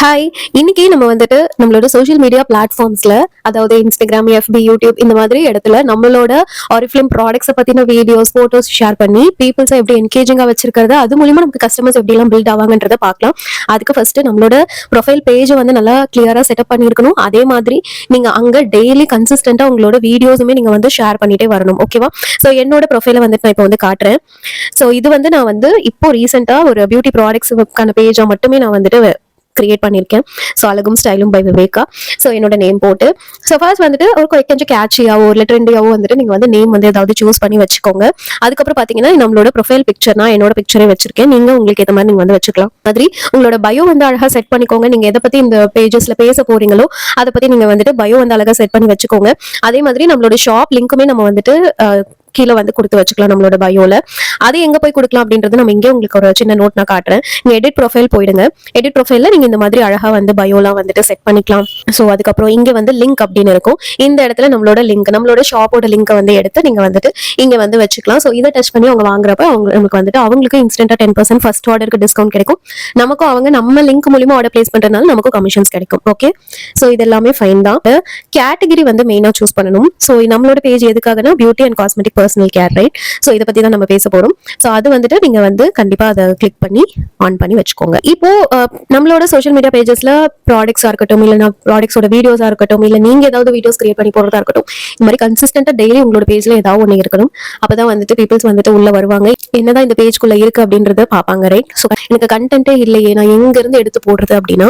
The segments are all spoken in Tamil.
ஹாய். இன்னைக்கு நம்ம வந்துட்டு நம்மளோட சோஷியல் மீடியா பிளாட்ஃபார்ம்ஸ்ல, அதாவது இன்ஸ்டாகிராம், எஃபி, யூடியூப் இந்த மாதிரி இடத்துல நம்மளோட ஆரிஃப்ளேம் ப்ராடக்ட்ஸை பத்தின வீடியோஸ், போட்டோஸ் ஷேர் பண்ணி பீப்புள்ஸை எப்படி என்கேஜிங்கா வச்சிருக்கிறது, அது மூலியமா நமக்கு கஸ்டமர்ஸ் எப்படி எல்லாம் பில்ட் ஆவாங்கன்றத பார்க்கலாம். அதுக்கு ஃபர்ஸ்ட் நம்மளோட ப்ரொஃபைல் பேஜை வந்து நல்லா கிளியரா செட்டப் பண்ணியிருக்கணும். அதே மாதிரி நீங்க அங்க டெய்லி கன்சிஸ்டன்டா உங்களோட வீடியோஸுமே நீங்க வந்து ஷேர் பண்ணிட்டே வரணும். ஓகேவா? ஸோ என்னோட ப்ரொஃபைலை வந்துட்டு நான் இப்போ வந்து காட்டுறேன். ஸோ இது வந்து நான் வந்து இப்போ ரீசெண்டா ஒரு பியூட்டி ப்ராடக்ட்ஸுக்கான பேஜா மட்டுமே நான் வந்துட்டு கிரியேட் பண்ணியிருக்கேன். ஸோ அழகும் ஸ்டைலும் பை விவேகா. ஸோ என்னோட நேம் போட்டு ஸோ ஃபர்ஸ்ட் வந்துட்டு ஒரு கொஞ்சம் கேட்சியாவோ இல்லை ட்ரெண்டியாவோ வந்துட்டு நீங்கள் வந்து நேம் வந்து ஏதாவது சூஸ் பண்ணி வச்சுக்கோங்க. அதுக்கப்புறம் பார்த்தீங்கன்னா நம்மளோட ப்ரொஃபைல் பிக்சர்னா என்னோட பிக்சரே வச்சிருக்கேன். நீங்கள் உங்களுக்கு ஏற்ற மாதிரி நீங்கள் வந்து வச்சுக்கலாம். மாதிரி உங்களோட பயோ வந்து அழகாக செட் பண்ணிக்கோங்க. நீங்கள் எதை பற்றி இந்த பேஜஸ்ல பேச போறீங்களோ அதை பற்றி நீங்கள் வந்துட்டு பயோ வந்து அழகாக செட் பண்ணி வச்சுக்கோங்க. அதே மாதிரி நம்மளோட ஷாப் லிங்க்குமே நம்ம வந்துட்டு கீழே வந்து கொடுத்து வச்சுக்கலாம் நம்மளோட பயோல. அது எங்க போய் கொடுக்கலாம் அப்படின்றது நம்ம இங்கே உங்களுக்கு ஒரு சின்ன நோட் நான் காட்டுறேன். நீங்க எடிட் ப்ரொஃபைல் போயிடுங்க. எடிட் ப்ரொஃபைல்ல நீங்க இந்த மாதிரி அழகா வந்து பயோலாம் வந்துட்டு செட் பண்ணிக்கலாம். ஸோ அதுக்கப்புறம் இங்க வந்து லிங்க் அப்படின்னு இருக்கும். இந்த இடத்துல நம்மளோட லிங்க், நம்மளோட ஷாப்போட லிங்கை வந்து எடுத்து நீங்க வந்துட்டு இங்க வந்து வச்சுக்கலாம். ஸோ இதை டச் பண்ணி அவங்க வாங்குறப்ப நமக்கு வந்துட்டு அவங்களுக்கு இன்ஸ்டன்டா 10% ஃபர்ஸ்ட் ஆர்டருக்கு டிஸ்கவுண்ட் கிடைக்கும். நமக்கும் அவங்க நம்ம லிங்க் மூலியமா ஆர்டர் பிளேஸ் பண்றதுனால நமக்கும் கமிஷன்ஸ் கிடைக்கும். ஓகே, ஸோ இது எல்லாமே ஃபைன் தான். கேட்டகரி வந்து மெயினா சூஸ் பண்ணணும். ஸோ நம்மளோட பேஜ் எதுக்காகனா beauty and cosmetic personal care, right? So இதை பத்தி தான் நம்ம பேச போறோம். ஸோ அது வந்துட்டு நீங்க வந்து கண்டிப்பா அதை கிளிக் பண்ணி ஆன் பண்ணி வச்சுக்கோங்க. இப்போ நம்மளோட சோஷியல் மீடியா பேஜஸ்ல ப்ராடக்ட்ஸா இருக்கட்டும், இல்ல ப்ராடக்ட்ஸோட வீடியோஸா இருக்கட்டும், இல்ல நீங்க ஏதாவது வீடியோஸ் கிரியேட் பண்ணி போறதா இருக்கட்டும், இந்த மாதிரி கன்சிஸ்டன்டா டெய்லி உங்களோட பேஜ்ல ஏதாவது ஒண்ணு இருக்கணும். அப்பதான் வந்துட்டு பீப்புள்ஸ் வந்துட்டு உள்ள வருவாங்க, என்னதான் இந்த பேஜ்குள்ள இருக்கு அப்படின்றத பாப்பாங்க, ரைட்? ஸோ எனக்கு கண்டென்ட்டே இல்லையே, நான் எங்க இருந்து எடுத்து போடுறது அப்படின்னா,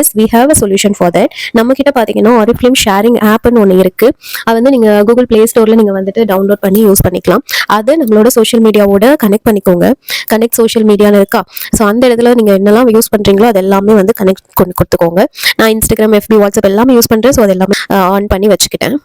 yes we have a solution for that. நம்ம கிட்ட பாத்தீங்கன்னா ஆரிஃப்ளேம் ஷேரிங் ஆப்னு ஒன்று இருக்கு. அது வந்து நீங்க கூகுள் பிளே ஸ்டோர்ல நீங்க வந்துட்டு டவுன்லோட் பண்ணி யூஸ் பண்ணிக்கலாம். அதை நம்மளோட சோஷியல் மீடியாவோட கனெக்ட் பண்ணிக்கோங்க. கனெக்ட் சோஷியல் மீடியான்னு இருக்கா? ஸோ அந்த இடத்துல நீங்க என்னெல்லாம் யூஸ் பண்றீங்களோ அது எல்லாமே வந்து கனெக்ட் கொண்டு கொடுத்துக்கோங்க. நான் இன்ஸ்டாகிராம், எஃபி, வாட்ஸ்அப் எல்லாமே யூஸ் பண்றேன். ஸோ அது எல்லாமே ஆன் பண்ணி வச்சுக்கிட்டேன்.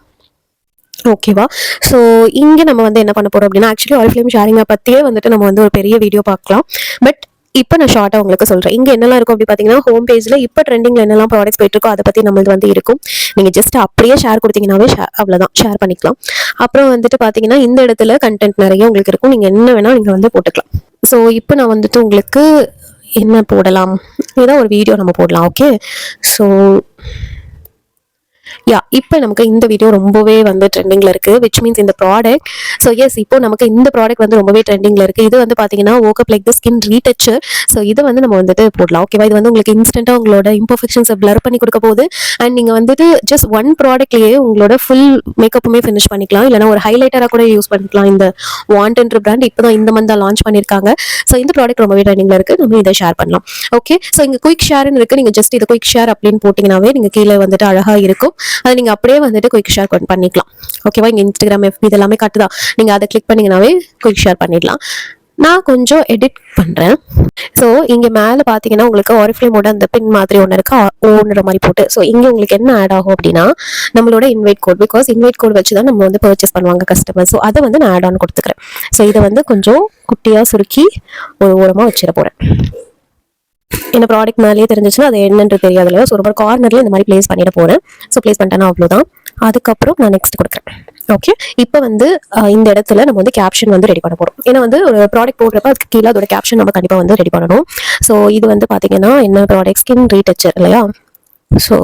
ஓகேவா? ஸோ இங்கே நம்ம வந்து என்ன பண்ண போறோம் அப்படின்னா, ஆக்சுவலி ஆரிஃப்ளேம் ஷேரிங்கை பத்தியே வந்துட்டு நம்ம வந்து ஒரு பெரிய வீடியோ பார்க்கலாம். பட் இப்போ நான் ஷார்ட்டா உங்களுக்கு சொல்றேன். இங்க என்னெல்லாம் இருக்கும் அப்படி பாத்தீங்கன்னா, ஹோம் பேஜ்ல இப்போ ட்ரெண்டிங்ல என்னெல்லாம் ப்ராடக்ட்ஸ் போயிட்டு இருக்கோ அதை பத்தி நம்மளுக்கு வந்து இருக்கும். நீங்க ஜஸ்ட் அப்படியே ஷேர் கொடுத்தீங்கன்னாவே அவ்வளவுதான், ஷேர் பண்ணிக்கலாம். அப்புறம் வந்துட்டு பாத்தீங்கன்னா இந்த இடத்துல கண்டென்ட் நிறைய உங்களுக்கு இருக்கும். நீங்க என்ன வேணா நீங்க வந்து போட்டுக்கலாம். ஸோ இப்போ நான் வந்துட்டு உங்களுக்கு என்ன போடலாம், ஏதாவது ஒரு வீடியோ நம்ம போடலாம். ஓகே, ஸோ இப்போ நமக்கு இந்த வீடியோ ரொம்பவே வந்து ட்ரெண்டிங்ல இருக்கு, விச் மீன்ஸ் இந்த ப்ராடக்ட். ஸோ எஸ், இப்போ நமக்கு இந்த ப்ராடக்ட் வந்து ரொம்பவே ட்ரெண்டிங்ல இருக்கு. இது வந்து பாத்தீங்கன்னா வோக்கப் லைக் த ஸ்கின் ரீடச்சர். ஸோ இதை வந்து நம்ம வந்துட்டு போடலாம். ஓகேவா? இது வந்து உங்களுக்கு இன்ஸ்டன்டா உங்களோட இம்பர்ஃபெக்ஷன்ஸை பிளர் பண்ணி கொடுக்க போகுது. அண்ட் நீங்க வந்துட்டு ஜஸ்ட் ஒன் ப்ராடக்ட்லயே உங்களோட ஃபுல் மேக்கப்புமே ஃபினிஷ் பண்ணிக்கலாம். இல்லைனா ஒரு ஹைலைட்டரா கூட யூஸ் பண்ணிக்கலாம். இந்த வாண்டன்ற பிராண்ட் இப்போதான் இந்த மந்த் லான்ச் பண்ணிருக்காங்க. ஸோ இந்த ப்ராடக்ட் ரொம்பவே ட்ரெண்டிங்ல இருக்கு. நம்ம இதை ஷேர் பண்ணலாம். ஓகே, ஸோ இங்க குயிக் ஷேர்னு இருக்கு. நீங்க ஜஸ்ட் இதை குயிக் ஷேர் அப்படின்னு போட்டீங்கன்னாவே நீங்க கீழே வந்துட்டு அழகா இருக்கும். அதை நீங்க அப்படியே வந்துட்டு குயிக் ஷேர் பண்ணிக்கலாம். ஓகேவா? இங்க இன்ஸ்டாகிராம், எஃபி இதெல்லாமே காட்டுதா? நீங்க அதை கிளிக் பண்ணீங்கன்னாவே குயிக் ஷேர் பண்ணிடலாம். நான் கொஞ்சம் எடிட் பண்றேன். ஸோ இங்க மேல பாத்தீங்கன்னா உங்களுக்கு ஆரிஃப்ளேமோட அந்த பின் மாதிரி ஒன்று இருக்கு, ஓன்ற மாதிரி போட்டு. ஸோ இங்க உங்களுக்கு என்ன ஆட் ஆகும் அப்படின்னா, நம்மளோட invite code. Because invite code வச்சுதான் நம்ம வந்து பர்ச்சேஸ் பண்ணுவாங்க கஸ்டமர். ஸோ அதை வந்து நான் ஆட் ஆன் கொடுத்துக்கிறேன். ஸோ இதை வந்து கொஞ்சம் குட்டியா சுருக்கி ஒரு ஓரமா வச்சிட போறேன். என்ன ப்ராடக்ட் மேலேயே தெரிஞ்சிச்சுன்னா அது என்னன்றது தெரியாது இல்லையா? ஸோ ரொம்ப கார்னர்ல இந்த மாதிரி பிளேஸ் பண்ணிட போறேன். ஸோ பிளேஸ் பண்ணிட்டேன்னா அவ்வளோதான். அதுக்கப்புறம் நான் நெக்ஸ்ட் கொடுக்குறேன். ஓகே, இப்போ வந்து இந்த இடத்துல நம்ம வந்து கேப்ஷன் வந்து ரெடி பண்ண போறோம். ஏன்னா வந்து ஒரு ப்ராடக்ட் போடுறப்ப அதுக்கு கீழே அதோட கேப்ஷன் நம்ம கண்டிப்பா வந்து ரெடி பண்ணணும். ஸோ இது வந்து பாத்தீங்கன்னா என்ன ப்ராடக்ட், ஸ்கின் ரீடச்சர் இல்லையா? ஸோ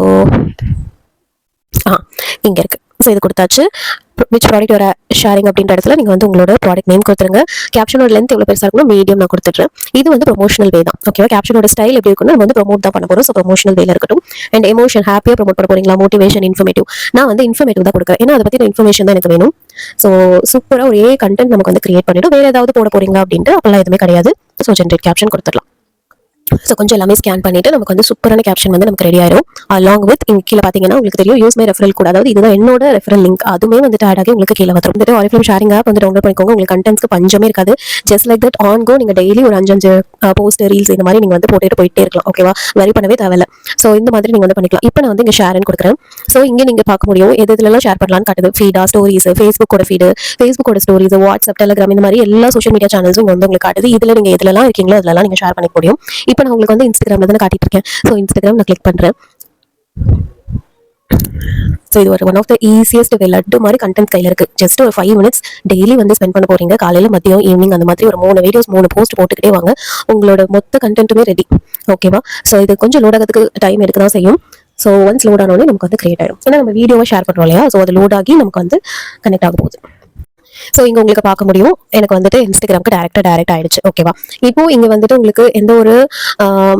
இங்க இருக்கு. ஸோ இது கொடுத்தாச்சு. விச் ப்ராடக்ட் ஒரு ஷேரிங் அப்படின்ற இடத்துல நீங்க வந்து உங்களோட ப்ராடக்ட் நேம் கொடுத்துருங்க. கேப்ஷனோட லென்த் எவ்வளவு பெருசா இருக்கணும், மீடியம் நான் கொடுத்துட்றேன். இது வந்து ப்ரொமோஷனல் வே தான். ஓகேவா? கேப்ஷனோட ஸ்டைல் எப்படி இருக்குன்னு நம்ம வந்து ப்ரொமோட் தான் பண்ண போறோம். ஸோ ப்ரொமோஷனல் வேல இருக்கட்டும். அண்ட் எமோஷன், ஹாப்பியா ப்ரொமோட் பண்ண போறீங்களா, மோட்டிவேஷன், இன்ஃபர்மேட்டிவ்? நான் வந்து இன்ஃபர்மேட்டிவ் தான் கொடுக்குறேன். ஏன்னா அதை பத்தி இன்ஃபர்மேஷன் தான் எனக்கு வேணும். ஸோ சூப்பரா ஒரு கண்டென்ட் நமக்கு வந்து கிரியேட் பண்ணிடும். வேற ஏதாவது போட போறீங்களா அப்படின்ட்டு அப்பெல்லாம் எதுவுமே கிடையாது. ஸோ ஜென்ரேட் கேப்ஷன் கொடுத்துடலாம். ஸோ கொஞ்சம் எல்லாமே ஸ்கேன் பண்ணிட்டு நமக்கு வந்து சூப்பரான கேப்ஷன் வந்து நமக்கு ரெடி ஆயிரும். அலாங் வித் இங்க கீழே பாத்தீங்கன்னா உங்களுக்கு தெரியும் யூஸ் மை ரெஃபரல் கோட், அதாவது இதுதான் என்னோட ரெஃபரல் லிங்க். அதுவுமே வந்துட்டு ஆட் ஆகி உங்களுக்கு கீழே வந்துடும். வந்துட்டு ஆரிஃப்ளேம் ஷேரிங் ஆப் வந்து டவுன்லோட் பண்ணிக்கோங்க. உங்களுக்கு கண்டென்ட்ஸ்க்கு பஞ்சமே இருக்காது. Just like that on go நீங்க டெய்லி ஒரு 5 போஸ்ட், ரீல்ஸ் இந்த மாதிரி நீங்க வந்து போயிட்டே இருக்கலாம். ஓகேவா? வரி பண்ணவே தேவையில்ல. ஸோ இந்த மாதிரி நீங்க வந்து பண்ணிக்கலாம். இப்போ நான் வந்து இங்க ஷேர்னு கொடுக்குறேன். ஸோ இங்க நீங்க பார்க்க முடியும் எதுலாம் ஷேர் பண்ணலாம்னு காட்டுது. ஃபீடா, ஸ்டோரிஸ், ஃபேஸ்புக்கோட ஃபீடு, ஃபேஸ்புக்கோட ஸ்டோரிஸ், வாட்ஸ்அப், டெலிகிராம் இந்த மாதிரி எல்லா சோஷியல் மீடியா சேனல்ஸும் வந்து உங்களுக்கு காட்டுது. இதுல நீங்க எதுலாம் இருக்கீங்களோ அதெல்லாம் நீங்க ஷேர் பண்ணிக்க முடியும். இப்போ நான் உங்களுக்கு வந்து இன்ஸ்டாகிராம் தான் காட்டிட்டு இருக்கேன். ஸோ இன்ஸ்டாகிராம் நான் கிளிக் பண்றேன். ஸோ இது ஒரு one of the easiest way. லட்டு மாதிரி கண்டென்ட் கையில் இருக்குது. ஜஸ்ட் ஒரு 5 minutes டெய்லி வந்து ஸ்பெண்ட் பண்ண போறீங்க. காலையில், மதியம், ஈவினிங் அந்த மாதிரி ஒரு 3 வீடியோஸ் 3 போஸ்ட் போட்டுக்கிட்டே வாங்க. உங்களோட மொத்த கண்டென்ட்டுமே ரெடி. ஓகேவா? ஸோ இது கொஞ்சம் லோட் ஆகிறதுக்கு டைம் எடுக்க தான் செய்யும். ஸோ ஒன்ஸ் லோட் ஆனோடனே நமக்கு வந்து கிரியேட் ஆகிடும். ஏன்னா நம்ம வீடியோவை ஷேர் பண்ணுறோம் இல்லையா? ஸோ அது லோட் ஆகி நமக்கு வந்து கனெக்ட் ஆக போகுது. ஸோ இங்கே உங்களுக்கு பார்க்க முடியும், எனக்கு வந்துட்டு இன்ஸ்டாகிராமுக்கு டைரக்ட் ஆயிடுச்சு. ஓகேவா? இப்போ இங்கே வந்துட்டு உங்களுக்கு எந்த ஒரு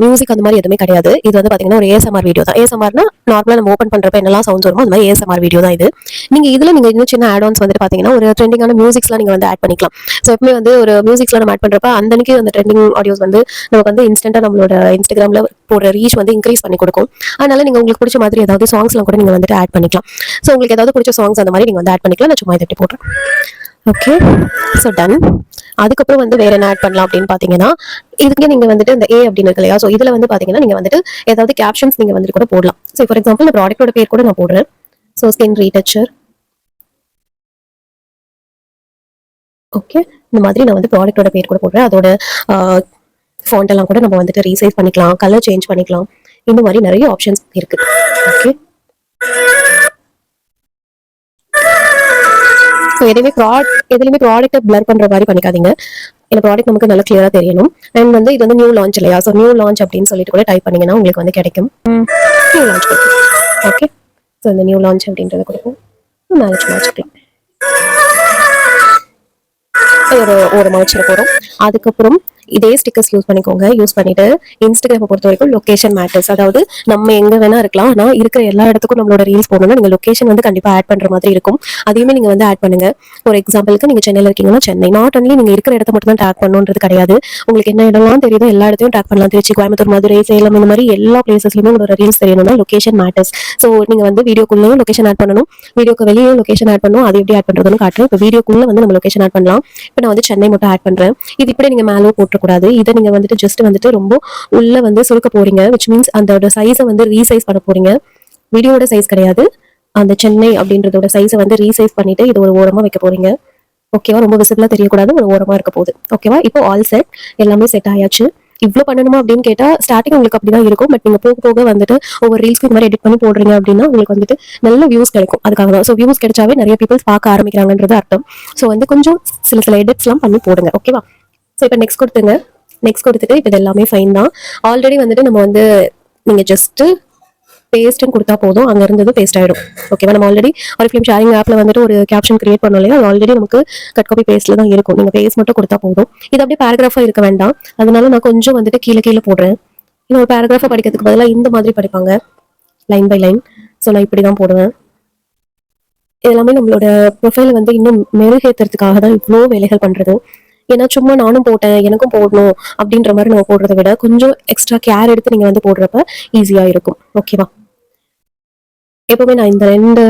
மியூசிக் அந்த மாதிரி எதுவுமே கிடையாது. இது வந்து பார்த்தீங்கன்னா ஒரு ஏஎஸ்எம்ஆர் வீடியோ தான். ஏஎஸ்எம்ஆர்னா நார்மலாக நம்ம ஓப்பன் பண்ணுறப்ப என்னெல்லாம் சவுண்ட்ஸ் வருமோ அந்த மாதிரி ஏஎஸ்எம்ஆர் வீடியோ தான் இது. நீங்கள் இன்னும் சின்ன ஆட்-ஆன்ஸ் வந்துட்டு பார்த்தீங்கன்னா ஒரு ட்ரெண்டிங்கான மியூசிக்ஸ்லாம் நீங்கள் வந்து ஆட் பண்ணிக்கலாம். ஸோ எப்பவுமே வந்து ஒரு மியூசிக்ஸ்லாம் நம்ம ஆட் பண்ணுறப்ப அன்னைக்கு அந்த ட்ரெண்டிங் ஆடியோஸ் வந்து நமக்கு வந்து இன்ஸ்டன்ட்டாக நம்மளோட இன்ஸ்டாகிராமில் போடுற ரீச் வந்து இன்க்ரீஸ் பண்ணி கொடுக்கும். அதனால நீங்கள் உங்களுக்கு பிடிச்ச மாதிரி ஏதாவது சாங்ஸ்லாம் கூட நீங்கள் வந்துட்டு ஆட் பண்ணிக்கலாம். ஸோ உங்களுக்கு ஏதாவது பிடிச்ச சாங்ஸ் அந்த மாதிரி நீங்கள் வந்து ஆட் பண்ணிக்கலாம். நான் சும்மா இதை எப்படி போடுறேன். Okay, so done. அதுக்கப்புறம் வந்து வேற என்ன ஆட் பண்ணலாம் அப்படின்னு பார்த்தீங்கன்னா, இதுக்கு நீங்கள் வந்துட்டு இந்த ஏ அப்படின்னு இருக்கு இல்லையா? ஸோ இதில் வந்து பார்த்தீங்கன்னா நீங்கள் வந்துட்டு ஏதாவது கேப்ஷன்ஸ் நீங்கள் வந்துட்டு கூட போடலாம். ஸோ ஃபார் எக்ஸாம்பிள் இந்த ப்ராடக்ட்டோட பேர் கூட நான் போடுறேன். So skin ரீடச்சர். ஓகே, இந்த மாதிரி நான் வந்து ப்ராடக்ட்டோட பேர் கூட போடுறேன். அதோட ஃபாண்ட் எல்லாம் கூட நம்ம வந்துட்டு ரீசைஸ் பண்ணிக்கலாம், கலர் சேஞ்ச் பண்ணிக்கலாம். இந்த மாதிரி நிறைய ஆப்ஷன்ஸ் இருக்கு. ஓகே, ஸோ எதுலையுமே ப்ராடக்ட்டை பிளர் பண்ற மாதிரி பண்ணிக்காதீங்க. இந்த ப்ராடக்ட் நமக்கு நல்லா கிளியரா தெரியணும். அண்ட் வந்து இது வந்து நியூ லான்ச் இல்லையா? ஸோ நியூ லான்ச் அப்படின்னு சொல்லிட்டு கூட டைப் பண்ணீங்கன்னா உங்களுக்கு வந்து கிடைக்கும். நியூ லான்ச் கொடுக்கும். ஓகே, ஸோ இந்த நியூ லான்ச் அப்படின்றத கொடுக்கும். மேனேஜ் வச்சுக்கலாம். ஒரு ஓரமாக வச்சுட்டு போகிறோம். அதுக்கப்புறம் இதே ஸ்டிக்கர்ஸ் யூஸ் பண்ணிக்கோங்க. யூஸ் பண்ணிட்டு இன்ஸ்டாகிராமை பொறுத்த வரைக்கும் லொகேஷன் மேட்டர்ஸ். அதாவது நம்ம எங்க வேணா இருக்கலாம், ஆனால் இருக்கிற எல்லா இடத்துக்கும் நம்மளோட ரீல்ஸ் போகணும்னா நீங்க லொகேஷன் வந்து கண்டிப்பா ஆட் பண்ற மாதிரி இருக்கும். அதையுமே நீங்க வந்து ஆட் பண்ணுங்க. ஒரு எக்ஸாம்பிளுக்கு நீங்க சென்னையில் இருக்கீங்கன்னா சென்னை, நாட் ஒன்லி நீங்க இருக்கிற இடத்த மட்டும் தான் டேக் பண்ணணுன்றது கிடையாது. உங்களுக்கு என்ன இடம்லாம் தெரியுதோ எல்லா இடத்தையும் டேக் பண்ணலாம். திருச்சி, கோயம்புத்தூர், மதுரை, சேலம் இந்த மாதிரி எல்லா பிளேசஸ்லயுமே உங்களோட ரீல்ஸ் தெரியணும்னா லொகேஷன் மேட்டர்ஸ். ஸோ நீங்க வந்து வீடியோக்குள்ளேயும் லொகேஷன் ஆட் பண்ணணும், வீடியோக்கு வெளியே லொகேஷன் ஆட் பண்ணணும். அது எப்படி ஆட் பண்றதுன்னு காட்டுறேன். இப்போ வீடியோக்குள்ள வந்து நம்ம லொகேஷன் ஆட் பண்ணலாம். இப்போ நான் வந்து சென்னை மட்டும் ஆட் பண்றேன். இது இப்படி நீங்க மேலே போட்டக்கூடாது. இதை நீங்க வந்துட்டு ஜஸ்ட் வந்துட்டு ரொம்ப உள்ள வந்து சுருக்க போறீங்க. விச் மீன்ஸ் அந்த சைஸை வந்து ரீசைஸ் பண்ண போறீங்க. வீடியோட சைஸ் கிடையாது, அந்த சென்னை அப்படின்றதோட சைஸை வந்து ரீசைஸ் பண்ணிட்டு இது ஒரு ஓரமா வைக்க போறீங்க. ஓகேவா? ரொம்ப விசிபிளா தெரியக்கூடாது, ஒரு ஓரமா இருக்க போகுது. ஓகேவா? இப்போ ஆல் செட், எல்லாமே செட் ஆயாச்சு. இவ்வளவு பண்ணணுமா அப்படின்னு கேட்டா ஸ்டார்டிங் உங்களுக்கு அப்படிதான் இருக்கும். பட் நீங்க போக போக வந்துட்டு ஒவ்வொரு ரீல்ஸ்க்கு இந்த மாதிரி எடிட் பண்ணி போடுறீங்க அப்படின்னா உங்களுக்கு வந்துட்டு நல்ல வியூஸ் கிடைக்கும். அதுக்காக தான். ஸோ வியூஸ் கிடைச்சாவே நிறைய பீப்புள்ஸ் பார்க்க ஆரம்பிக்கிறாங்கன்றது அர்த்தம். ஸோ வந்து கொஞ்சம் சில எடிட்ஸ் எல்லாம் பண்ணி போடுங்க. ஓகேவா? ஸோ இப்போ நெக்ஸ்ட் கொடுத்துங்க. நெக்ஸ்ட் கொடுத்துட்டு இப்போ இது எல்லாமே ஃபைன் தான். ஆல்ரெடி வந்துட்டு நம்ம வந்து நீங்கள் ஜஸ்ட்டு பேஸ்ட்னு கொடுத்தா போதும், அங்கே இருந்தது பேஸ்ட் ஆகிடும். ஓகேவா? நம்ம ஆல்ரெடி ஒரு ஃபிலிம் ஷேரிங் ஆப்பில் வந்துட்டு ஒரு கேப்ஷன் கிரியேட் பண்ணோம் இல்லையா? அது ஆல்ரெடி நமக்கு கட் காப்பி பேஸ்ட்டில் தான் இருக்கும். நீங்கள் பேஸ்ட் மட்டும் கொடுத்தா போதும். இது அப்படியே பேராகிராஃபாக இருக்க வேண்டாம். அதனால நான் கொஞ்சம் வந்துட்டு கீழே போடுறேன். இன்னும் ஒரு பேராகிராஃபாக படிக்கிறதுக்கு பதிலாக இந்த மாதிரி படிப்பாங்க, லைன் பை லைன். ஸோ நான் இப்படி தான் போடுவேன். எல்லாமே நம்மளோட ப்ரொஃபைலை வந்து இன்னும் மெருகேற்றுறதுக்காக தான் இவ்வளோ வேலைகள் பண்ணுறது. ஏன்னா சும்மா நானும் போட்டேன் எனக்கும் போடணும் அப்படின்ற மாதிரி நம்ம போடுறத விட கொஞ்சம் எக்ஸ்ட்ரா கேர் எடுத்து நீங்க வந்து போடுறப்ப ஈஸியா இருக்கும். ஓகேவா? எப்பவுமே நான் இந்த 2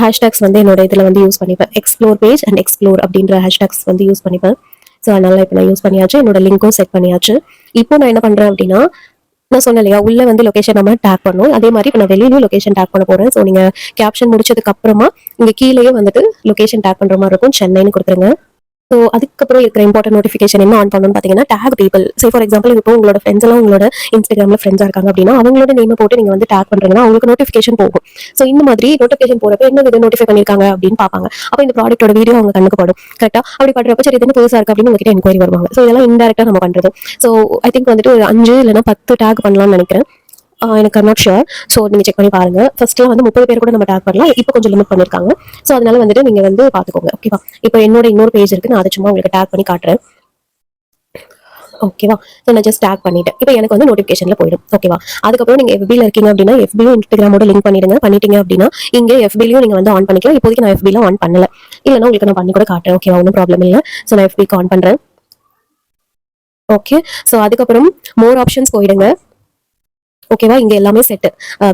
ஹேஷ்டாக்ஸ் வந்து என்னோட இதுல வந்து யூஸ் பண்ணிப்பேன். எக்ஸ்ப்ளோர் பேஜ் அண்ட் எக்ஸ்ப்ளோர் அப்படின்ற ஹேஷ்டாக்ஸ் வந்து யூஸ் பண்ணிப்பேன். ஸோ அதனால இப்போ நான் யூஸ் பண்ணியாச்சு. என்னோட லிங்க்கும் செட் பண்ணியாச்சு. இப்போ நான் என்ன பண்றேன் அப்படின்னா, நான் சொன்னேன் இல்லையா, உள்ள வந்து லொகேஷன் நம்ம டேக் பண்ணணும். அதே மாதிரி இப்போ நான் வெளியிலயும் லொகேஷன் டேக் பண்ண போறேன். ஸோ நீங்க கேப்ஷன் முடிச்சதுக்கு அப்புறமா இங்க கீழேயே வந்துட்டு லொகேஷன் டேக் பண்ற மாதிரி இருக்கும். சென்னைன்னு கொடுத்துருங்க. ஸோ அதுக்கப்புறம் இருக்கிற இம்பார்ட்டன்ட் நோட்டிஃபிகேஷன் என்ன ஆன் பண்ணணும்னு பார்த்தீங்கன்னா, take people. Say for example இப்போ உங்களோட ஃப்ரெண்ட்ஸ் எல்லாம் உங்களோட இன்ஸ்டாகிராமில் ஃப்ரெண்ட்ஸாக இருக்காங்க அப்படின்னா அவங்களோட நேமை போட்டு நீங்கள் வந்து டேக் பண்ணுறீங்கன்னா அவங்களுக்கு நோட்டிஃபிகேஷன் போகும். ஸோ இந்த மாதிரி நோட்டிஃபிகேஷன் போகிறப்ப என்ன இது நோட்டிஃபை பண்ணியிருக்காங்க அப்படின்னு பார்ப்பாங்க. அப்போ இந்த ப்ராடக்ட்டோட வீடியோ அவங்க கண்ணுக்கு படும். கரெக்டாக அப்படி படுறப்ப சரி இது புதுசாக இருக்கு அப்படின்னு உங்ககிட்ட என்கொயரி வருவாங்க. ஸோ இதெல்லாம் இன்டெரக்டாக நம்ம பண்ணுறது. ஸோ ஐ திங்க் வந்துட்டு ஒரு 5 இல்லைன்னா 10 டேக் பண்ணலாம்னு நினைக்கிறேன். எனக்கு நாட் ஷுர். ஸோ நீங்கள் செக் பண்ணி பாருங்க. ஃபர்ஸ்ட்லாம் வந்து 30 பேர் கூட நம்ம டேக் பண்ணலாம். இப்போ கொஞ்சம் லிமிட் பண்ணியிருக்காங்க. ஸோ அதனால வந்துட்டு நீங்கள் வந்து பார்த்துக்கோங்க. ஓகேவா? இப்போ என்னோட இன்னொரு பேஜ் இருக்கு, நான் அதை சும்மா உங்களுக்கு டேக் பண்ணி காட்டுறேன். ஓகேவா? ஸோ நான் ஜஸ்ட் டேக் பண்ணிட்டேன். இப்போ எனக்கு வந்து நோட்டிஃபிகேஷன்ல போயிடும். ஓகேவா? அதுக்கப்புறம் நீங்க FBல இருக்கீங்க அப்படின்னா FBயும் இன்ஸ்டாகிராமோட லிங்க் பண்ணிட்டீங்க அப்படின்னா இங்கே FBலையும் நீங்க வந்து ஆன் பண்ணிக்கலாம். இப்போதைக்கு நான் FBல ஆன் பண்ணல, இல்லைன்னா உங்களுக்கு நான் பண்ணி கூட காட்டுறேன். ஓகேவா? ஒன்றும் ப்ராப்ளம் இல்லை. ஸோ நான் FBக்கு ஆன் பண்றேன். ஓகே, ஸோ அதுக்கப்புறம் மோர் ஆப்ஷன்ஸ் போயிடுங்க. ஓகேவா? இங்க எல்லாமே செட்.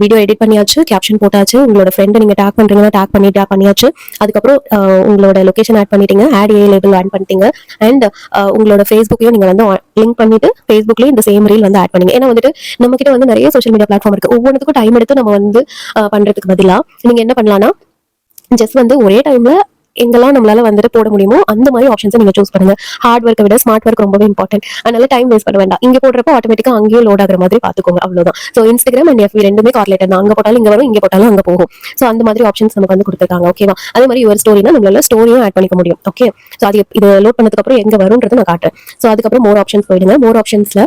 வீடியோ எடிட் பண்ணியாச்சு, கேப்ஷன் போட்டாச்சு, உங்களோட ஃப்ரெண்ட் நீங்க டேக் பண்றீங்கன்னா டேக் பண்ணியாச்சு. அதுக்கப்புறம் உங்களோட லொகேஷன் ஆட் பண்ணிட்டீங்க, ஆட் ஏ லேபிள் ஆட் பண்ணிட்டீங்க. அண்ட் உங்களோட ஃபேஸ்புக்கையும் நீங்க வந்து லிங்க் பண்ணிட்டு ஃபேஸ்புக்லயும் இந்த சேம் ரீல் வந்து ஆட் பண்ணீங்க. ஏன்னா வந்துட்டு நம்ம கிட்ட வந்து நிறைய சோஷியல் மீடியா பிளாட்ஃபார்ம் இருக்கு. ஒவ்வொன்றுக்கும் டைம் எடுத்து நம்ம வந்து பண்றதுக்கு பதிலா நீங்க என்ன பண்ணலாம்னா ஜஸ்ட் வந்து ஒரே டைம்ல எங்கெல்லாம் நம்மளால வந்துட்டு போட முடியுமோ அந்த மாதிரி ஆப்ஷன்ஸை நீங்க சூஸ் பண்ணுங்க. ஹார்ட் ஒர்க்கை விட ஸ்மார்ட் ஒர்க் ரொம்பவே இம்பார்ட்டன்ட். அதனால டைம் வேஸ்ட் பண்ண வேண்டாம். இங்க போடுறப்போ ஆட்டோமேட்டிக்கா அங்கேயும் லோட் ஆகிற மாதிரி பாத்துக்கோங்க. அவ்வளவுதான். ஸோ இன்ஸ்டாகிராம் அண்ட் எஃபி ரெண்டுமே கார்லேட்டர் தான். அங்க போட்டாலும் இங்க வரும், இங்க போட்டாலும் அங்க போகும். ஸோ அந்த மாதிரி ஆப்ஷன்ஸ் நமக்கு வந்து கொடுத்துருக்காங்க. ஓகேவா? அதே மாதிரி ஒரு ஸ்டோரினா நம்மளால ஸ்டோரியும் ஆட் பண்ணிக்க முடியும். ஓகே. ஸோ அது இது லோட் பண்ணதுக்கு அப்புறம் எங்க வரும்ன்றது நான் காட்டுறேன். ஸோ அதுக்கப்புறம் மோர் ஆப்ஷன்ஸ் போயிடுங்க. மோர் ஆப்ஷன்ஸ்ல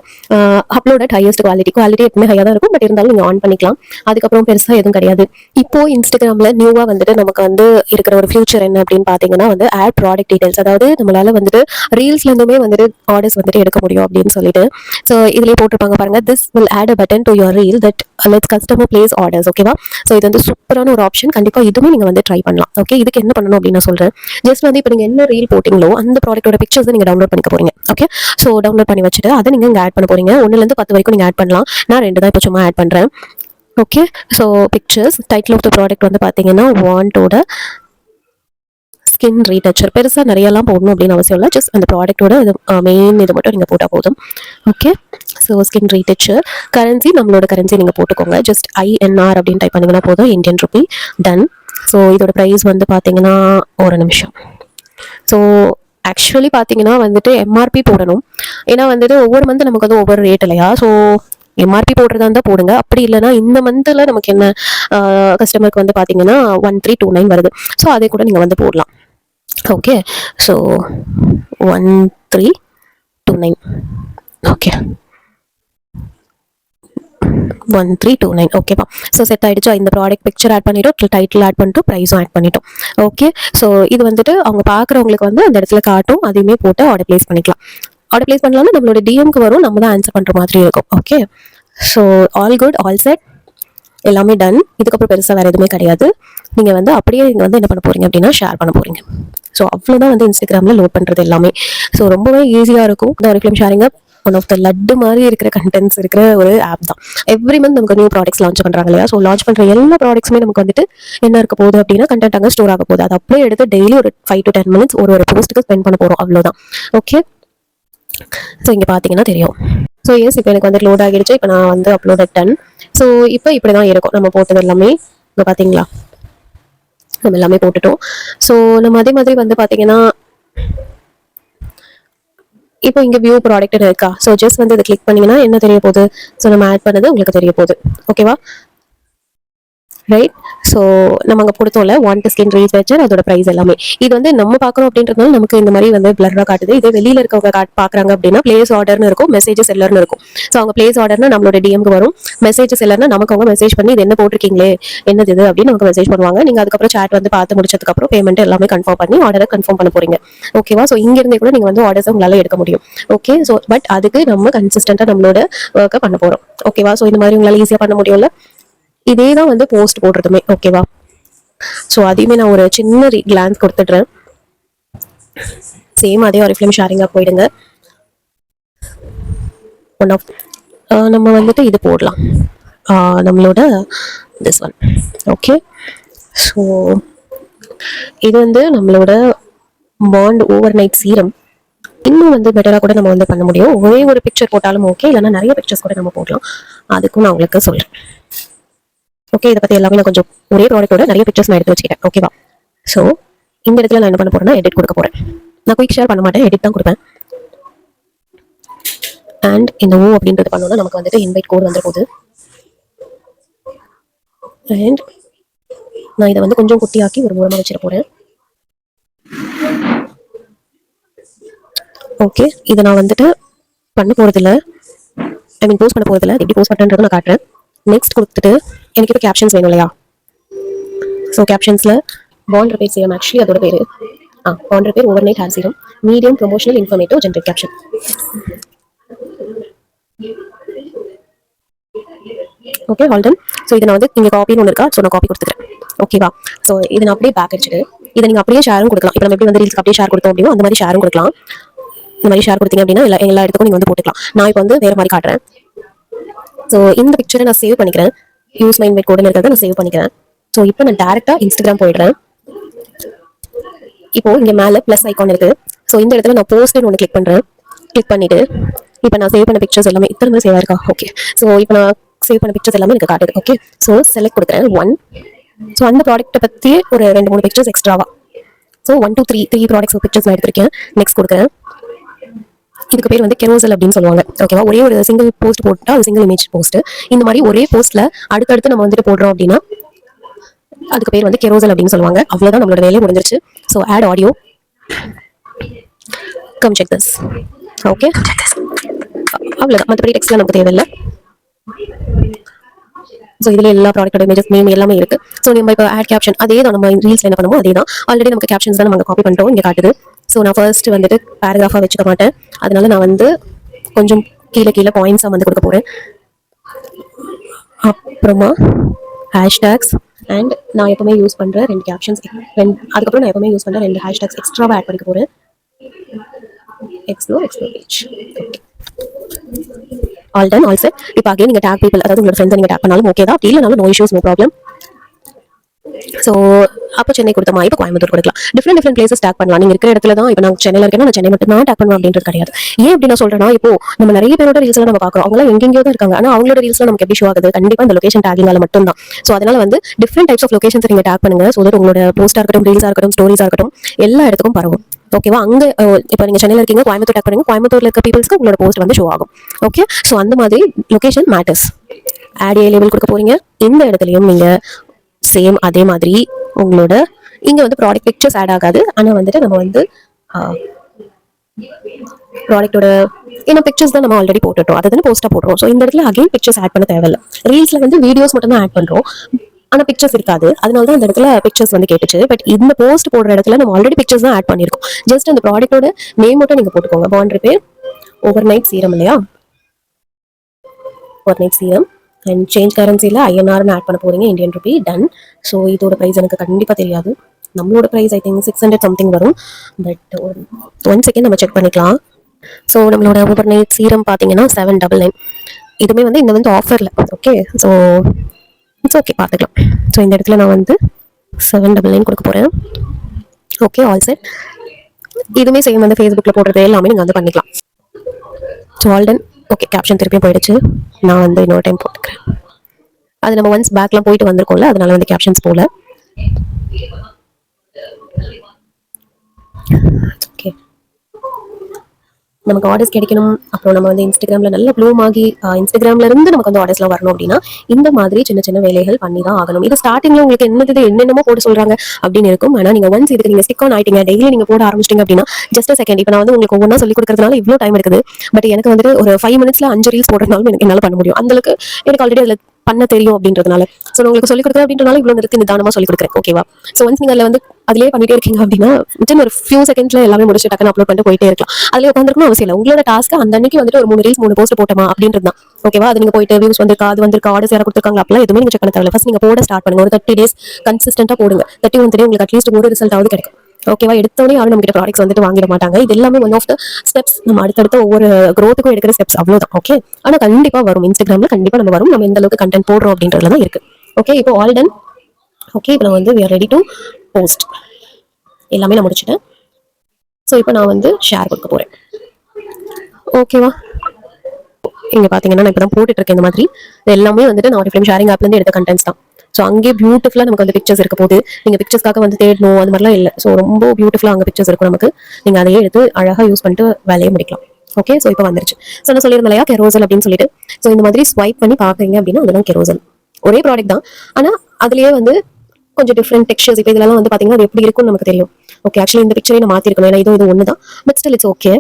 அப்லோட் அட் ஹையஸ்ட் குவாலிட்டி எப்பவுமே ஹையா தான் இருக்கும். பட் இருந்தாலும் நீங்க ஆன் பண்ணிக்கலாம். அதுக்கப்புறம் பெருசா எதுவும் கிடையாது. இப்போ இன்ஸ்டாகிராம்ல நியூவா வந்துட்டு நமக்கு வந்து இருக்கிற ஒரு ஃபியூச்சர் என்ன அப்படின்னு பாத்தீங்கன்னா வந்து ஆட் ப்ராடக்ட் டீடைல்ஸ். அதாவது நம்மளால வந்துட்டு ரீல்ஸ்ல இருந்துமே வந்துட்டு ஆர்டர்ஸ் வந்துட்டு எடுக்க முடியும் அப்படின்னு சொல்லிட்டு ஸோ இதுலயே போட்டிருப்பாங்க பாருங்க. This will add a button to your reel that lets customer place orders. ஓகேவா? ஸோ இது வந்து சூப்பரான ஒரு ஆப்ஷன். கண்டிப்பா இதுவுமே நீங்க வந்து ட்ரை பண்ணலாம். ஓகே. இதுக்கு என்ன பண்ணணும் அப்படின்னு நான் சொல்றேன். ஜஸ்ட் வந்து இப்போ நீங்க என்ன ரீல் போட்டிங்களோ அந்த ப்ராடக்ட்டோட பிக்சர்ஸ் நீங்க டவுன்லோட் பண்ணிக்க போறீங்க. ஓகே. ஸோ டவுன்லோட் பண்ணி வச்சுட்டு அதை நீங்க இங்க ஆட் பண்ண போறீங்க. 1ல இருந்து 10 வரைக்கும் நீங்க ஆட் பண்ணலாம். நான் 2 தான் இப்போ சும்மா ஆட் பண்றேன். Okay. So pictures title of the product வந்து பாத்தீங்கன்னா வாண்டோட ஸ்கின் ரீடச்சர். பெருசாக நிறையலாம் போடணும் அப்படின்னு அவசியம் இல்லை. ஜஸ்ட் அந்த ப்ராடக்ட்டோட இது மெயின் இது மட்டும் நீங்கள் போட்டால் போதும். Okay. So skin retoucher. Currency நம்மளோட கரன்சி நீங்கள் போட்டுக்கோங்க. ஜஸ்ட் INR அப்படின்னு டைப் பண்ணிங்கன்னா போதும். Indian rupee. டன். ஸோ இதோட ப்ரைஸ் வந்து பார்த்தீங்கன்னா ஒரு நிமிஷம். ஸோ ஆக்சுவலி பார்த்தீங்கன்னா வந்துட்டு MRP போடணும். ஏன்னா வந்துட்டு ஒவ்வொரு மந்த் நமக்கு வந்து ஒவ்வொரு ரேட் இல்லையா? ஸோ MRP போடுறதா இருந்தால் போடுங்க. அப்படி இல்லைன்னா இந்த மந்த்தில் நமக்கு என்ன கஸ்டமருக்கு வந்து பார்த்தீங்கன்னா 1329 வருது. ஸோ அதை கூட நீங்கள் வந்து போடலாம். ஓகே. ஸோ 1329. ஓகே. 1329. ஓகேப்பா. ஸோ செட் ஆயிடுச்சா? இந்த ப்ராடக்ட் பிக்சர் ஆட் பண்ணிட்டோம், டைட்டில் ஆட் பண்ணிட்டோம், ப்ரைஸும் ஆட் பண்ணிட்டோம். ஓகே. ஸோ இது வந்துட்டு அவங்க பார்க்குறவங்களுக்கு வந்து அந்த இடத்துல காட்டும். அதையுமே போட்டு ஆர்டர் பிளேஸ் பண்ணிக்கலாம். ஆர்டர் பிளேஸ் பண்ணலாம்னா நம்மளோட டிஎம்க்கு வரும். நம்ம தான் ஆன்சர் பண்ணுற மாதிரி இருக்கும். Okay. So all good, all set, எல்லாமே டன். இதுக்கப்புறம் பெருசாக வேறு எதுவுமே கிடையாது. நீங்கள் வந்து அப்படியே நீங்கள் வந்து என்ன பண்ண போகிறீங்க அப்படின்னா ஷேர் பண்ண போகிறீங்க. ஸோ அவ்வளோதான் வந்து இன்ஸ்டாகிராமில் லோட் பண்ணுறது எல்லாமே. ஸோ ரொம்பவே ஈஸியாக இருக்கும். இந்த ஒரு ஃபிலிம் ஷேரிங்க ஒன் ஆஃப் த லட்டு மாதிரி இருக்கிற கண்டென்ட்ஸ் இருக்கிற ஒரு ஆப் தான். எவ்ரி மந்த் நமக்கு நியூ ப்ராடக்ட்ஸ் லான்ச் பண்ணுறாங்க இல்லையா? ஸோ லான்ச் பண்ணுற எல்லா ப்ராடக்ட்ஸுமே நமக்கு வந்துட்டு என்ன இருக்க போகுது அப்படின்னா கண்டென்ட் அங்கே ஸ்டோர் ஆக போகுது. அது அப்படியே எடுத்து டெய்லி ஒரு 5 to 10 minutes ஒரு போஸ்ட்டுக்கு ஸ்பெண்ட் பண்ண போகிறோம். அவ்வளோதான். ஓகே. ஸோ இங்கே பார்த்தீங்கன்னா தெரியும். ஸோ எஸ், இப்போ எனக்கு வந்து லோட் ஆகிடுச்சு. இப்போ நான் வந்து அப்லோட் டன். ஸோ இப்போ இப்படி தான் இருக்கும் நம்ம போட்டது எல்லாமே. இப்போ பார்த்தீங்களா நம்ம எல்லாமே போட்டுட்டோம். ஸோ நம்ம அதே மாதிரி வந்து பார்த்தீங்கன்னா இப்போ இங்கே வியூ ப்ராடக்ட்னு இருக்கா? ஸோ ஜஸ்ட் வந்து இதை கிளிக் பண்ணீங்கன்னா என்ன தெரிய போகுது? ஸோ நம்ம ஆட் பண்ணது உங்களுக்கு தெரிய போகுது. ஓகேவா? ரைட். ஸோ நம்ம அங்கே கொடுத்தோம்ல வாண்ட் ஸ்கின் ரீசர்ச்சர், அதோட ப்ரைஸ் எல்லாமே. இது வந்து நம்ம பார்க்குறோம் அப்படின்றதுனால நமக்கு இந்த மாதிரி வந்து பிளராக காட்டுது. இதே வெளியில் இருக்கவங்க பார்க்குறாங்க அப்படின்னா பிளேஸ் ஆர்டர்னு இருக்கும், மெசேஜஸ் செல்லர்னு இருக்கும். ஸோ அவங்க பிளேஸ் ஆர்டர்னா நம்மளோட டிஎம்க்கு வரும், மெசேஜஸ் செல்லர்னா நமக்கு அவங்க மெசேஜ் பண்ணி இது என்ன போட்டிருக்கீங்களே, என்னது இது அப்படின்னு நமக்கு மெசேஜ் பண்ணுவாங்க. நீங்கள் அதுக்கப்புறம் சாட் வந்து பார்த்து முடிச்சதுக்கப்புறம் பேமெண்ட் எல்லாமே கன்ஃபார்ம் பண்ணி ஆர்டரை கன்ஃபார்ம் பண்ண போறீங்க. ஓகேவா? ஸோ இங்கிருந்தே கூட நீங்கள் வந்து ஆர்டர்ஸ் உங்களால் எடுக்க முடியும். ஓகே. ஸோ பட் அதுக்கு நம்ம கன்சிஸ்டண்டாக நம்மளோட ஒர்க்கை பண்ண போகிறோம். ஓகேவா? ஸோ இந்த மாதிரி உங்களால் ஈஸியாக பண்ண முடியும்ல. இதே தான் வந்து போஸ்ட் போடுறதுமே. ஓகேவா? ஸோ அதையுமே நான் ஒரு சின்ன கிளான்ஸ் கொடுத்துட்றேன். சேம் அதே ஒரு ஃபிலிம் ஷேரிங்காக போயிடுங்க. ஒன் ஆஃப் நம்ம வந்துட்டு இது போடலாம், நம்மளோட திஸ் ஒன். ஓகே. ஸோ இது வந்து நம்மளோட பாண்ட் ஓவர் நைட் சீரம். இன்னும் வந்து பெட்டராக கூட நம்ம வந்து பண்ண முடியும். ஒரே ஒரு பிக்சர் போட்டாலும் ஓகே, இல்லைன்னா நிறைய பிக்சர்ஸ் கூட நம்ம போடலாம். அதுக்கும் நான் உங்களுக்கு சொல்கிறேன். ஓகே. இதை பற்றி எல்லாமே நான் கொஞ்சம் ஒரே ப்ராடக்ட்டோட நிறைய பிக்சர்ஸ் நான் எடுத்து வச்சுக்கிறேன். ஓகேவா? ஸோ இந்த இடத்துல நான் என்ன பண்ண போறேன்னா எடிட் கொடுக்க போறேன். நான் குயிக் ஷேர் பண்ண மாட்டேன், எடிட் தான் கொடுப்பேன். அண்ட் இந்த ஓ அப்படின்றது பண்ணோம்னா நமக்கு வந்துட்டு இன்வைட் கோட் வந்துட போகுது. அண்ட் நான் இதை வந்து கொஞ்சம் குட்டியாக்கி ஒரு மூலமாக வச்சிட போறேன். ஓகே. இதை நான் வந்துட்டு பண்ண போறதில்ல, போஸ்ட் பண்ண போறதில்ல. எப்படி போஸ்ட் பண்ணுறதை நான் காட்டுறேன். நெக்ஸ்ட் கொடுத்துட்டு எனக்கு இப்போ கேப்ஷன்ஸ் வேணும் இல்லையா? ஸோ கேப்ஷன்ஸில் பாண்ட் ரிப்பேர் சீரம், ஆக்சுவலி அதோட பேர் bond repair overnight hair serum, medium promotional informative generate caption. Okay, all done. So இதை நான் வந்து இங்கே காப்பின்னு ஒன்று இருக்கா? ஸோ நான் காப்பி கொடுத்துக்கிறேன். ஓகேவா? ஸோ இதை நான் அப்படியே பேக் அடிச்சுட்டு இதை நீங்கள் அப்படியே ஷேரும் கொடுக்கலாம். இப்போ நம்ம எப்படி வந்து ரீல்ஸ்க்கு அப்படியே ஷேர் கொடுத்தோம் அப்படின்னா அந்த மாதிரி ஷேரும் கொடுக்கலாம். இந்த மாதிரி ஷேர் கொடுத்தீங்க அப்படின்னா எல்லா இடத்துக்கும் நீங்கள் வந்து போட்டுக்கலாம். நான் இப்போ வந்து வேறு மாதிரி காட்டுறேன். ஸோ இந்த பிக்சரை நான் சேவ் பண்ணிக்கிறேன். யூஸ் மை இன்வைட் கோடுன்னு இருக்கிறத நான் சேவ் பண்ணிக்கிறேன். ஸோ இப்போ நான் டேரெக்டாக இன்ஸ்டாகிராம் போயிடுறேன். இப்போ இங்கே மேலே ப்ளஸ் ஐக்கான் இருக்குது. ஸோ இந்த இடத்துல நான் போஸ்ட்னு ஒன்று கிளிக் பண்ணுறேன். கிளிக் பண்ணிவிட்டு இப்போ நான் சேவ் பண்ண பிக்சர்ஸ் எல்லாமே இத்தனை சேவ் ஆயிருக்கா? ஓகே. ஸோ இப்போ நான் சேவ் பண்ண பிக்சர்ஸ் எல்லாமே எனக்கு காட்டுது. ஓகே. ஸோ செலக்ட் கொடுக்குறேன் 1. ஸோ அந்த ப்ராடக்ட்டை பற்றி ஒரு 2-3 பிக்சர்ஸ் எக்ஸ்ட்ராவா ஸோ 1 to 3 ப்ராடக்ட்ஸ் பிக்சர்ஸ் நான் எடுத்திருக்கேன். நெக்ஸ்ட் கொடுக்குறேன். இதுக்கு பேர் வந்து கெரோசல் அப்படின்னு சொல்லுவாங்க. ஓகேவா, ஒரே ஒரு சிங்கிள் போஸ்ட் போட்டா அது சிங்கிள் இமேஜ் போஸ்ட். இந்த மாதிரி ஒரே போஸ்ட்ல அடுத்தடுத்து நம்ம வந்துட்டு போடுறோம் அப்படின்னா அதுக்கு பேர் வந்து கெரோசல் அப்படின்னு சொல்லுவாங்க. அவ்வளவுதான், நம்மளோட வேலையை முடிஞ்சிருச்சு. So add audio, come check this. Okay, அவ்வளோதான், மற்றபடி டெக்ஸ்ட்லாம் நமக்கு தேவையில்லை. ஸோ இதில் எல்லா ப்ராடக்டோட இமேஜஸ் நேம் எல்லாமே இருக்கு. ஸோ நம்ம இப்போ ஆட் கேப்ஷன் அதே தான், நம்ம ரீல்ஸ் என்ன பண்ணுமோ அதே தான். ஆல்ரெடி நமக்கு கேப்ஷன்ஸ் தான் நம்ம காப்பி பண்ணிட்டோம், இங்கே காட்டுது. ஸோ நான் ஃபர்ஸ்ட் வந்துட்டு பேராகிராஃபாக வச்சுக்க மாட்டேன். அதனால நான் வந்து கொஞ்சம் கீழே கீழே பாயிண்ட்ஸாக வந்து கொடுக்க போகிறேன். அப்புறமா ஹேஷ்டேக்ஸ் அண்ட் நான் எப்பவுமே யூஸ் பண்ணுற 2 கேப்ஷன்ஸ், அதுக்கப்புறம் நான் எப்பவுமே யூஸ் பண்ணுற 2 ஹேஷ்டேக்ஸ் எக்ஸ்ட்ராவாக ஆட் பண்ணிக்க போகிறேன். Explore page. All done, all set. இப்போ அகைன் நீங்கள் டேக் பீப்பிள், அதாவது உங்களோட ஃப்ரெண்ட்ஸை நீங்கள் டேக் பண்ணாலும் ஓகே தான், இல்லைனாலும் no issues, no problem. So அப்போ சென்னை கொடுத்தமா, இப்போ கோயம்புத்தூர் கொடுக்கலாம். டிஃப்ரெண்ட் பிளேசஸ் டேக் பண்ணலாம். நீங்கள் இருக்கிற இடத்துல தான். இப்போ நான் சென்னையில் இருக்கேன்னா நான் சென்னை மட்டும் தான் டேக் பண்ணுவேன் அப்படின்றது கிடையாது. ஏன் அப்படி நான் சொல்றேன்னா, இப்போ நம்ம நிறைய பேரோட ரீல்ஸ்லாம் நம்ம பார்க்குறோம், அவங்களாம் எங்கெங்கயோ தான் இருக்காங்க. ஆனால் அவங்களோட ரீல்ஸ்லாம் நமக்கு எப்படி ஷோ ஆகுது? கண்டிப்பாக இந்த லொகேஷன் டேக்கிங்கால மட்டும் தான். ஸோ அதனால வந்து டிஃப்ரெண்ட் டைப்ஸ் ஆஃப் லொகேஷன்ஸ் நீங்கள் டேக் பண்ணுங்க. ஸோ தட் உங்களோட போஸ்ட்டாக இருக்கட்டும், ரீல்ஸாக இருக்கட்டும், ஸ்டோரிஸாக இருக்கட்டும், எல்லா இடத்துக்கும் பரவும். ஓகேவா, அங்கே இப்போ நீங்கள் சென்னையில் இருக்கீங்க, கோயம்புத்தூர் டேக் பண்ணுங்க, கோயம்புத்தூர்ல இருக்க பீப்பிள்ஸ்க்கு உங்களோட போஸ்ட் வந்து ஷோ ஆகும். ஓகே, ஸோ அந்த மாதிரி லொகேஷன் மேட்டர்ஸ். ஆட் ஏ லேபிள் கொடுக்க போறீங்க. இந்த இடத்துலையும் நீங்கள் சேம் அதே மாதிரி உங்களோட இங்க வந்து ப்ராடக்ட் பிக்சர்ஸ் ஆட் ஆகாது. ஆனா வந்துட்டு நம்ம வந்து ப்ராடக்ட்டோட ஏன்னா பிக்சர்ஸ் தான் நம்ம ஆல்ரெடி போட்டுட்டோம், அதை தானே போஸ்டா போடுறோம். ஸோ இந்த இடத்துல அகைன் பிக்சர்ஸ் ஆட் பண்ண தேவையில்லை. ரீல்ஸ்ல வந்து வீடியோஸ் மட்டும் தான் ஆட் பண்றோம், ஆனா பிக்சர்ஸ் இருக்காது. அதனால தான் இந்த இடத்துல பிக்சர்ஸ் வந்து கேட்டுச்சு. பட் இந்த போஸ்ட் போடுற இடத்துல நம்ம ஆல்ரெடி பிக்சர்ஸ் தான் ஆட் பண்ணிருக்கோம். ஜஸ்ட் அந்த ப்ராடக்ட்டோட நேம் மட்டும் நீங்க போட்டுக்கோங்க. Bond repair overnight serum இல்லையா, overnight serum. And change கரன்சியில் ஐஎன்ஆர்னு ஆட் பண்ண போறீங்க, இந்தியன் ருபி. டன். ஸோ இதோட ப்ரைஸ் எனக்கு கண்டிப்பாக தெரியாது. நம்மளோட ப்ரைஸ் ஐ திங்க் 600 சம்திங் வரும். பட் 1 செகண்ட் நம்ம செக் பண்ணிக்கலாம். ஸோ நம்மளோட ஓவர் நைட் சீரம் பார்த்தீங்கன்னா 799. இதுவுமே வந்து இந்த வந்து ஆஃபரில். ஓகே, ஸோ இட்ஸ் ஓகே, பார்த்துக்கலாம். ஸோ இந்த இடத்துல நான் வந்து 799 கொடுக்க போகிறேன். Okay, all set. இதுவுமே சேம் வந்து ஃபேஸ்புக்கில் போடுறது எல்லாமே நீங்கள் வந்து பண்ணிக்கலாம். So all done. Okay, caption திருப்பியும் போயிடுச்சு. நான் வந்து இன்னொரு டைம் போட்டுக்கிறேன். அது நம்ம ஒன்ஸ் பேக்லாம் போயிட்டு வந்திருக்கோம்ல, அதனால வந்து கேப்ஷன்ஸ் போல. ஓகே, நமக்கு ஆர்டர்ஸ் கிடைக்கணும், அப்புறம் நம்ம வந்து இன்ஸ்டாகிராம்ல நல்ல ப்ளூம் ஆகி இன்ஸ்டாகிராம்ல இருந்து நமக்கு வந்து ஆர்டர்ஸ்லாம் வரணும் அப்படின்னா இந்த மாதிரி சின்ன சின்ன வேலைகள் பண்ணி தான் ஆகணும். இது ஸ்டார்டிங்ல உங்களுக்கு என்னென்னமோ போட சொல்றாங்க அப்படின்னு இருக்கும். ஆனா நீங்க ஒன்ஸ் இதுக்கு நீங்க ஸ்டிக் ஆன் ஆயிட்டீங்க, டெய்லி நீங்க போட ஆரம்பிச்சிட்டீங்க அப்படின்னா ஜஸ்ட் செகண்ட். இப்போ நான் வந்து உங்களுக்கு ஒவ்வொன்றா சொல்லி கொடுக்கறதுனால இவ்வளோ டைம் இருக்குது. பட் எனக்கு வந்துட்டு ஒரு 5 மினிட்ஸ்ல 5 ரீல்ஸ் போடுறதுனாலும் எனக்கு என்னால் பண்ண முடியும். அந்த அளவுக்கு எனக்கு ஆல்ரெடி அதில் பண்ண தெரியும் அப்படின்றதுனால. ஸோ உங்களுக்கு சொல்லிக் கொடுக்குறேன் அப்படின்றனால இவ்வளோ நிறுத்தி நிதானமாக சொல்லிக் கொடுக்குறேன். ஓகேவா, ஸோ ஒன்ஸ் நீங்கள் அதில் வந்து அதிலே பண்ணிட்டே இருக்கீங்க அப்படின்னா வித்தின் ஒரு ஃபியூ செகண்ட்ஸ்ல எல்லாமே முடிச்சு டக்குன்னு அப்லோட் பண்ணிட்டு போயிட்டே இருக்கலாம். அதிலே உட்காந்துருக்கணும் அவசியம் இல்லை. உங்களோட டாஸ்க்கு அந்த அன்னைக்கு வந்துட்டு ஒரு 3 ரீல்ஸ் 3 போஸ்ட் போட்டோமா அப்படின்றது தான். ஓகேவா, அது நீங்க போயிட்டு வியூஸ் வந்திருக்கா, அது வந்திருக்கா, ஆர்டர்ஸ் யாரா கொடுத்துருக்காங்க, அப்பெல்லாம் எதுவுமே நீங்க செக் பண்ண தேவையில்லை. ஃபர்ஸ்ட் நீங்க போட ஸ்டார்ட் பண்ணுங்க. ஒரு 30 டேஸ் கன்சிஸ்டன்ட்டா போடுங்க. 31 டே உங்களுக்கு அட்லீஸ்ட் ஒரு ரிசல்ட் ஆகுது கிடைக்கும். ஓகேவா, எடுத்தோடனே யாரும் நம்ம கிட்ட ப்ராடக்ட்ஸ் வந்துட்டு வாங்கிட மாட்டாங்க. இது எல்லாமே ஒன் ஆஃப் த ஸ்டெப்ஸ். நம்ம அடுத்தடுத்த ஒவ்வொரு க்ரோத்துக்கும் எடுக்கிற ஸ்டெப்ஸ், அவ்வளவுதான். ஓகே, ஆனா கண்டிப்பா வரும். இன்ஸ்டாகிராம்ல கண்டிப்பா நம்ம வரும். நம்ம எந்த அளவுக்கு கண்டென்ட் போடுறோம் அப்படின்றதுல தான் இருக்கு. ஓகே, இப்போ ஆல் டன். ஓகே, இப்போ நான் வந்து we are ready to post. எல்லாமே நான் முடிச்சிட்டேன். ஸோ இப்போ நான் வந்து ஷேர் கொடுக்க போறேன். ஓகேவா, இங்க பாத்தீங்கன்னா நான் இப்போ தான் போட்டுட்டு இருக்கேன். இந்த மாதிரி இது எல்லாமே வந்துட்டு நான் Oriflame ஷேரிங் ஆப்ல இருந்து எடுத்த கண்டென்ட்ஸ் தான். ஸோ அங்கே பியூட்டிஃபுல்லா நமக்கு வந்து பிக்சர்ஸ் இருக்க போது. நீங்க பிக்சர்ஸ்க்காக வந்து தேடணும் அது மாதிரிலாம் இல்லை. ஸோ ரொம்ப பியூட்டிஃபுல்லா அங்கே பிக்சர்ஸ் இருக்கும் நமக்கு. நீங்க அதையே எடுத்து அழகா யூஸ் பண்ணிட்டு வேலையை முடிக்கலாம். ஓகே, ஸோ இப்போ வந்துருச்சு. ஸோ நான் சொல்லியிருந்தேன் இல்லையா கெரோசல் அப்படின்னு சொல்லிட்டு. ஸோ இந்த மாதிரி ஸ்வைப் பண்ணி பாக்குறீங்க அப்படின்னா அதுதான் கெரோசல். ஒரே ப்ராடக்ட் தான், ஆனா அதுலயே வந்து கொஞ்சம் டிஃப்ரெண்ட் டெக்ஸ்சர்ஸ். இப்போ இதெல்லாம் வந்து பாத்தீங்கன்னா அது எப்படி இருக்கும்னு நமக்கு தெரியும். ஓகே, ஆக்சுவலி இந்த பிக்சரை நான் மாத்திருக்கணும், ஏன்னா இது ஒன்று தான். But still it's okay.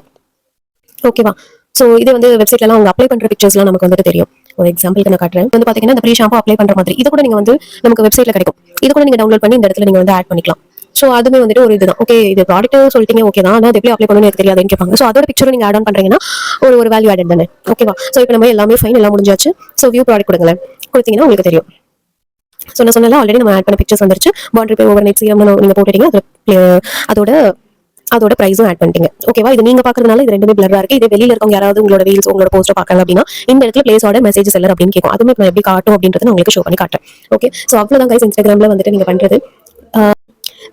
ஓகேவா, ஸோ இது வந்து வெப்சைட்லாம் அவங்க அப்ளை பண்ற பிக்சர்ஸ்லாம் நமக்கு வந்துட்டு தெரியும். ஒரு எக்ஸாம்பிளுக்கு நான் காட்டுறேன். வந்து பாத்தீங்கன்னா இந்த ப்ரீ ஷாம்பு அப்ளை பண்ற மாதிரி இது கூட நீங்க வந்து நமக்கு வெப்சைட்ல கிடைக்கும். இது கூட நீங்க டவுன்லோட் பண்ணி இந்த இடத்துல நீங்க வந்து ஆட் பண்ணிக்கலாம். ஸோ அதுவுமே வந்துட்டு ஒரு இதுதான். ஓகே, இது ப்ராடக்ட் சொல்லிட்டீங்க, ஓகே தான், ஆனால் அது எப்படி அப்ளை பண்ணணும்னு எனக்கு தெரியாதுன்னு கேட்பாங்க. ஸோ அதோட பிக்சரும் நீங்க ஆட் ஆன் பண்றீங்கன்னா ஒரு வேல்யூ ஆடட் தானே. ஓகேவா, ஸோ இப்போ நம்ம எல்லாமே ஃபைன், எல்லாம் முடிஞ்சாச்சு. ஸோ வியூ ப்ராடக்ட் கொடுங்களேன். கொடுத்தீங்கன்னா உங்களுக்கு தெரியும். ஸோ நான் சொன்னால ஆல்ரெடி நம்ம ஆட் பண்ண பிக்சர்ஸ் வந்துருச்சு. Bond repair overnight serum நீங்க போட்டுட்டீங்க. அதோட பிரைஸும் ஆட் பண்ணிட்டீங்க. ஓகேவா, இது நீங்க பாக்குறதுனால இது ரெண்டுமே பிளரா இருக்கு. இது வெளியில இருக்கவங்க யாராவது உங்களோட ரீல்ஸ் உங்களோட போஸ்ட் பார்க்கல அப்படின்னா இந்த இடத்துல பிளேஸ் ஆர்டர் மெசேஜ் செல்லர் அப்படின்னு கேட்கும். அதுமே நான் எப்படி காட்டும் அப்படின்றத நான் உங்களுக்கு ஷோ பண்ணி காட்டுறேன். ஓகே, ஸோ அவ்வளவுதான் கைஸ் இன்ஸ்டாகிராம்ல வந்துட்டு நீங்க பண்றது.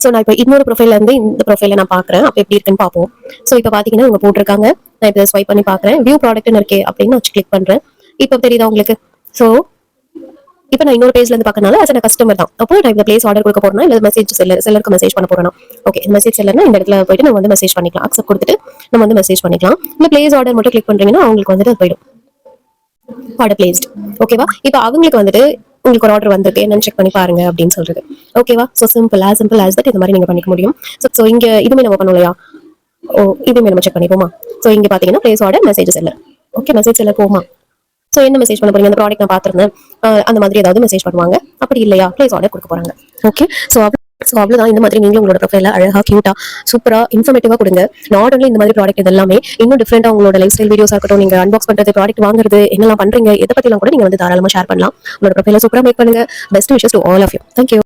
ஸோ நான் இப்போ இன்னொரு ப்ரொஃபைல இருந்து இந்த ப்ரொஃபைல நான் பாக்குறேன். அப்போ எப்படி இருக்குன்னு பார்ப்போம். ஸோ இப்போ பாத்தீங்கன்னா இவங்க போட்டிருக்காங்க. நான் இப்போ ஸ்வைப் பண்ணி பாக்குறேன். வியூ ப்ராடக்ட்னு இருக்கே அப்படின்னு வச்சு கிளிக் பண்றேன். இப்போ தெரியுதா உங்களுக்கு? ஸோ இப்போ நான் இன்னொரு பேஜ்ல இருந்து பார்க்கறனால as a கஸ்டமர் தான். அப்போ நான் இந்த பிளேஸ் ஆர்டர் கொடுக்க போறேனா இல்ல மெசேஜ் செல்லருக்கு மெசேஜ் பண்ண போறேனா? ஓகே, மெசேஜ் செல்லர்னா இந்த இடத்துல போயிட்டு நம்ம வந்து மெசேஜ் பண்ணிக்கலாம். அக்செப்ட் கொடுத்துட்டு நம்ம வந்து மெசேஜ் பண்ணிக்கலாம். இல்ல பிளேஸ் ஆர்டர் மட்டும் கிளிக் பண்றீங்கன்னா அவங்களுக்கு வந்துட்டு அது போயிடும். Order placed. ஓகேவா? இப்போ அவங்களுக்கு வந்துட்டு உங்களுக்கு ஒரு ஆர்டர் வந்திருக்கு என்னன்னு செக் பண்ணி பாருங்க அப்படின்னு சொல்றது. ஓகேவா? ஸோ சிம்பிள் ஆஸ் தட் இந்த மாதிரி நீங்க பண்ணிக்க முடியும். ஸோ இங்க இதுவுமே நம்ம பண்ணோம் இல்லையா? ஓ, இதுவுமே நம்ம செக் பண்ணிப்போமா? ஸோ இங்க பாத்தீங்கன்னா place order message seller. Okay, message seller போமா? ஸோ என்ன மெசேஜ் பண்ண போறீங்க? அந்த ப்ராடக்ட் நான் பார்த்திருந்தேன் அந்த மாதிரி ஏதாவது மெசேஜ் பண்ணுவாங்க. அப்படி இல்லையா பிளேஸ் ஆர்டர் கொடுக்க போறாங்க. ஓகே, ஸோ அவ்வளவுதான். இந்த மாதிரி நீங்களும் உங்களோட ப்ரொஃபைல அழகா கியூட்டா சூப்பரா இன்ஃபர்மேட்டிவா கொடுங்க. நாட் ஒன்லி இந்த மாதிரி ப்ராடக்ட் இது எல்லாமே இன்னும் டிஃப்ரெண்டா உங்களோட லைஃப் ஸ்டைல் வீடியோஸா இருக்கட்டும், நீங்க அன்பாக்ஸ் பண்றது, ப்ராடக்ட் வாங்குறது, என்னெல்லாம் பண்றீங்க, எதை பத்திலாம் கூட நீங்க வந்து தாராளமா ஷேர் பண்ணலாம். உங்களோட ப்ரொஃபைல சூப்பரா மேக் பண்ணுங்க. Best wishes to all of you. Thank you.